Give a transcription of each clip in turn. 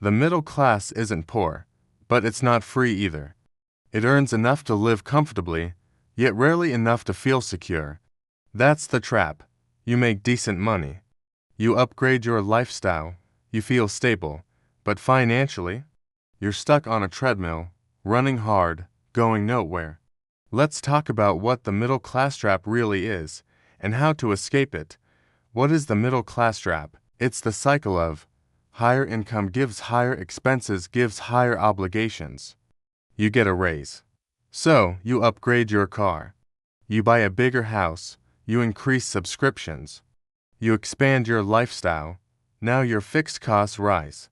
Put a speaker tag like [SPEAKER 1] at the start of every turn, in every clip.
[SPEAKER 1] The middle class isn't poor, but it's not free either. It earns enough to live comfortably, yet rarely enough to feel secure. That's the trap. You make decent money. You upgrade your lifestyle. You feel stable. But financially, you're stuck on a treadmill, running hard, going nowhere. Let's talk about what the middle class trap really is, and how to escape it. What is the middle class trap? It's the cycle of higher income gives higher expenses gives higher obligations. You get a raise. So, you upgrade your car. You buy a bigger house. You increase subscriptions. You expand your lifestyle. Now your fixed costs rise.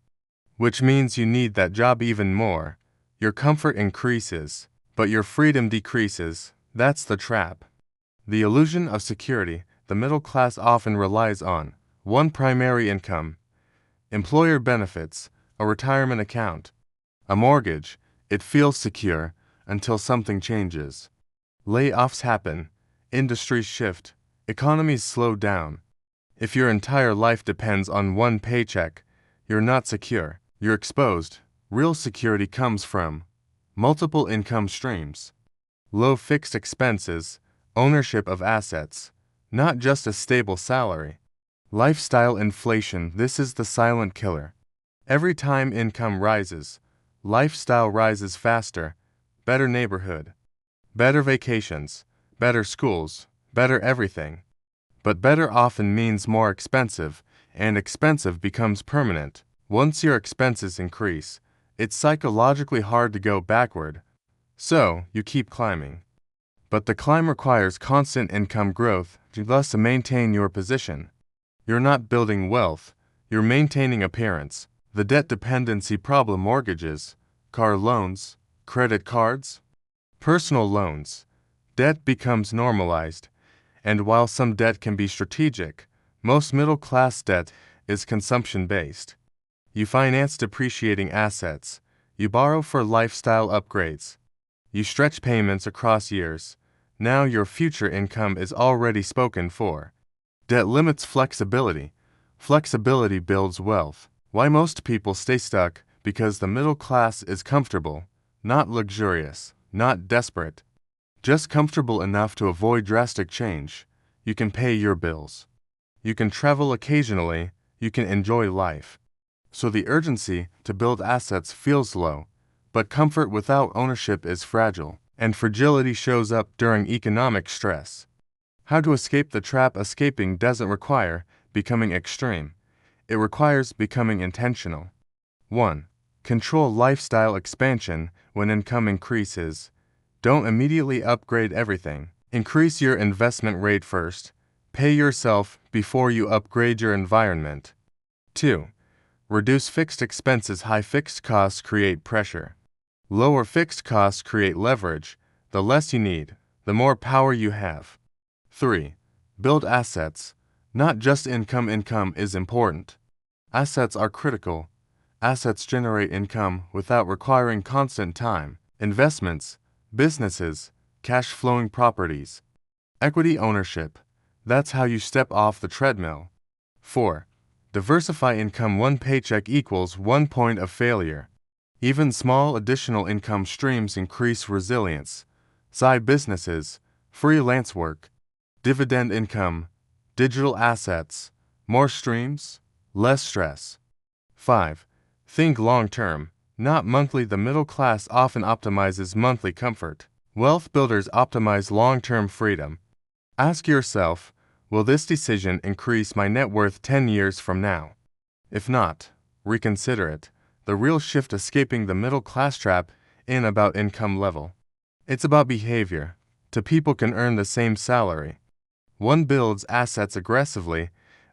[SPEAKER 1] Which means you need that job even more. Your comfort increases, but your freedom decreases. That's the trap. The illusion of security the middle class often relies on: one primary income, employer benefits, a retirement account, a mortgage. It feels secure until something changes. Layoffs happen, industries shift, economies slow down. If your entire life depends on one paycheck, you're not secure, you're exposed. Real security comes from multiple income streams, low fixed expenses, ownership of assets, not just a stable salary. Lifestyle inflation, this is the silent killer. Every time income rises, lifestyle rises faster. Better neighborhood, better vacations, better schools, better everything. But better often means more expensive, and expensive becomes permanent. Once your expenses increase, it's psychologically hard to go backward. So, you keep climbing. But the climb requires constant income growth to maintain your position. You're not building wealth, you're maintaining appearance. The debt dependency problem: mortgages, car loans, credit cards, personal loans. Debt becomes normalized, and while some debt can be strategic, most middle-class debt is consumption-based. You finance depreciating assets, you borrow for lifestyle upgrades, you stretch payments across years. Now your future income is already spoken for. Debt limits flexibility. Flexibility builds wealth. Why most people stay stuck? Because the middle class is comfortable, not luxurious, not desperate. Just comfortable enough to avoid drastic change. You can pay your bills. You can travel occasionally. You can enjoy life. So the urgency to build assets feels low, but comfort without ownership is fragile. And fragility shows up during economic stress. How to escape the trap? Escaping doesn't require becoming extreme. It requires becoming intentional. 1. Control lifestyle expansion when income increases. Don't immediately upgrade everything. Increase your investment rate first. Pay yourself before you upgrade your environment. 2. Reduce fixed expenses. High fixed costs create pressure. Lower fixed costs create leverage. The less you need, the more power you have. 3. Build assets. Not just income. Income is important. Assets are critical. Assets generate income without requiring constant time. Investments, businesses, cash-flowing properties. Equity ownership. That's how you step off the treadmill. 4. Diversify income. One paycheck equals 1 point of failure. Even small additional income streams increase resilience. Side businesses, freelance work, dividend income, digital assets. More streams, less stress. 5. Think long-term, not monthly. The middle class often optimizes monthly comfort. Wealth builders optimize long-term freedom. Ask yourself, will this decision increase my net worth 10 years from now? If not, reconsider it. The real shift: escaping the middle class trap isn't about income level. It's about behavior. Two people can earn the same salary. One builds assets aggressively,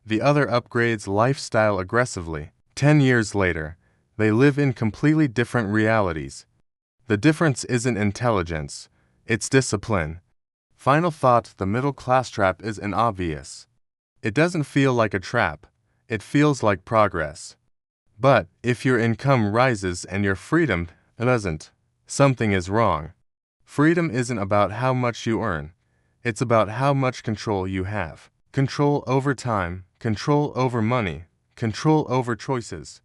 [SPEAKER 1] the other upgrades lifestyle aggressively. 10 years later, they live in completely different realities. The difference isn't intelligence, it's discipline. Final thought: the middle class trap isn't obvious. It doesn't feel like a trap, it feels like progress. But if your income rises and your freedom doesn't, something is wrong. Freedom isn't about how much you earn, it's about how much control you have. Control over time, control over money, control over choices.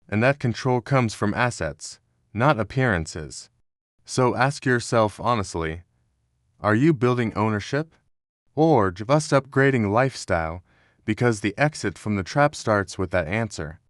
[SPEAKER 1] and that control comes from assets, not appearances. So ask yourself honestly, are you building ownership? Or just upgrading lifestyle, because the exit from the trap starts with that answer.